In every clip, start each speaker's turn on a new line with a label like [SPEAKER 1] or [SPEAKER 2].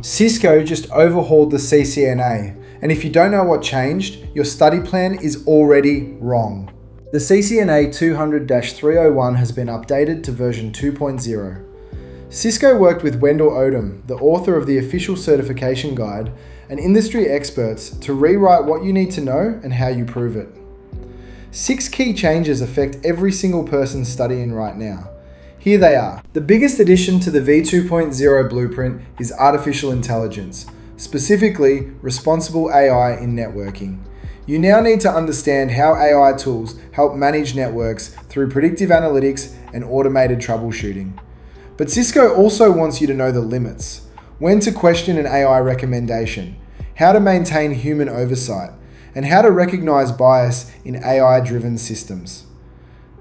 [SPEAKER 1] Cisco just overhauled the CCNA, and if you don't know what changed, your study plan is already wrong. The CCNA 200-301 has been updated to version 2.0. Cisco worked with Wendell Odom, the author of the official certification guide, and industry experts to rewrite what you need to know and how you prove it. 6 key changes affect every single person studying right now. Here they are. The biggest addition to the v2.0 blueprint is artificial intelligence, specifically responsible AI in networking. You now need to understand how AI tools help manage networks through predictive analytics and automated troubleshooting. But Cisco also wants you to know the limits, when to question an AI recommendation, how to maintain human oversight, and how to recognize bias in AI-driven systems.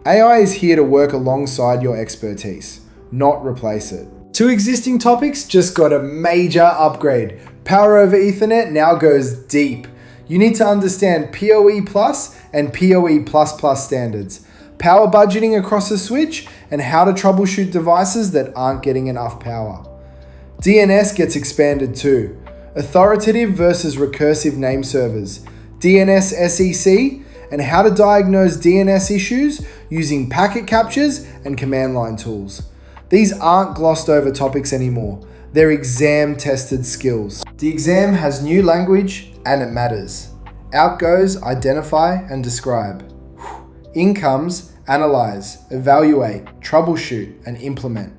[SPEAKER 1] AI is here to work alongside your expertise, not replace it. 2 existing topics just got a major upgrade. Power over Ethernet now goes deep. You need to understand PoE Plus and PoE++ standards, power budgeting across a switch, and how to troubleshoot devices that aren't getting enough power. DNS gets expanded too. Authoritative versus recursive name servers, DNS SEC, and how to diagnose DNS issues using packet captures and command line tools. These aren't glossed over topics anymore. They're exam-tested skills. The exam has new language and it matters. Out goes identify and describe. In comes analyze, evaluate, troubleshoot, and implement.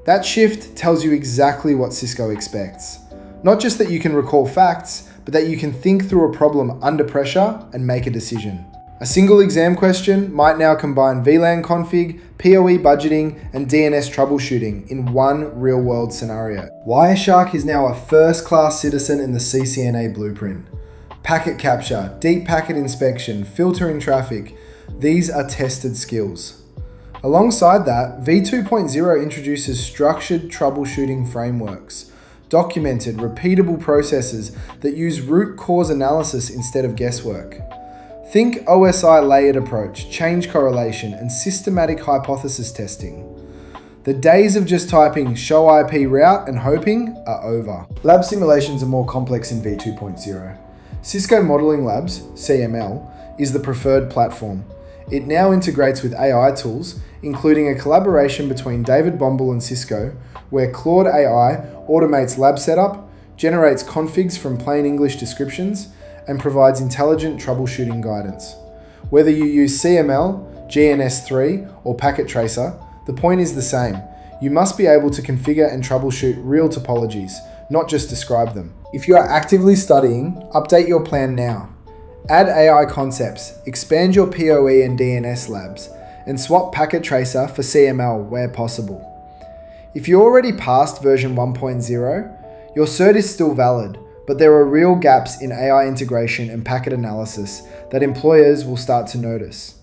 [SPEAKER 1] That shift tells you exactly what Cisco expects. Not just that you can recall facts, but that you can think through a problem under pressure and make a decision. A single exam question might now combine VLAN config, PoE budgeting, and DNS troubleshooting in one real-world scenario. Wireshark is now a first-class citizen in the CCNA blueprint. Packet capture, deep packet inspection, filtering traffic, these are tested skills. Alongside that, v2.0 introduces structured troubleshooting frameworks, documented, repeatable processes that use root cause analysis instead of guesswork. Think OSI layered approach, change correlation, and systematic hypothesis testing. The days of just typing show IP route and hoping are over. Lab simulations are more complex in v2.0. Cisco Modeling Labs, CML, is the preferred platform. It now integrates with AI tools, including a collaboration between David Bombal and Cisco, where Claude AI automates lab setup, generates configs from plain English descriptions, and provides intelligent troubleshooting guidance. Whether you use CML, GNS3, or Packet Tracer, the point is the same. You must be able to configure and troubleshoot real topologies, not just describe them. If you are actively studying, update your plan now. Add AI concepts, expand your PoE and DNS labs, and swap Packet Tracer for CML where possible. If you already passed version 1.0, your cert is still valid, but there are real gaps in AI integration and packet analysis that employers will start to notice.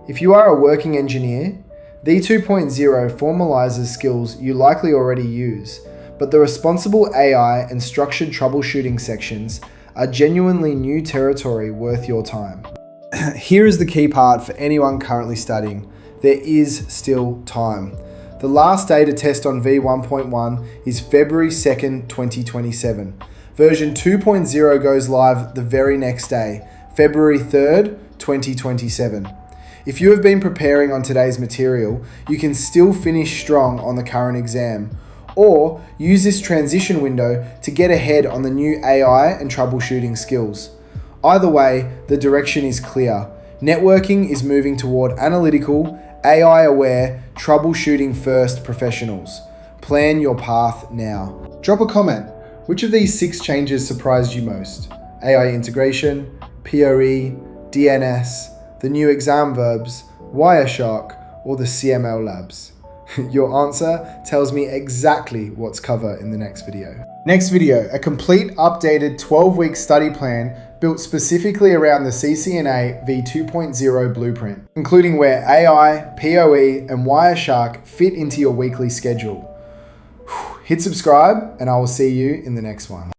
[SPEAKER 1] If you are a working engineer, v2.0 formalizes skills you likely already use, but the responsible AI and structured troubleshooting sections are genuinely new territory worth your time. Here is the key part for anyone currently studying. There is still time. The last day to test on v1.1 is February 2nd, 2027. Version 2.0 goes live the very next day, February 3rd, 2027. If you have been preparing on today's material, you can still finish strong on the current exam, or use this transition window to get ahead on the new AI and troubleshooting skills. Either way, the direction is clear. Networking is moving toward analytical, AI-aware, troubleshooting-first professionals. Plan your path now. Drop a comment. Which of these 6 changes surprised you most? AI integration, PoE, DNS, the new exam verbs, Wireshark, or the CML labs? Your answer tells me exactly what's covered in the next video. Next video, a complete updated 12-week study plan built specifically around the CCNA v2.0 blueprint, including where AI, PoE, and Wireshark fit into your weekly schedule. Hit subscribe, and I will see you in the next one.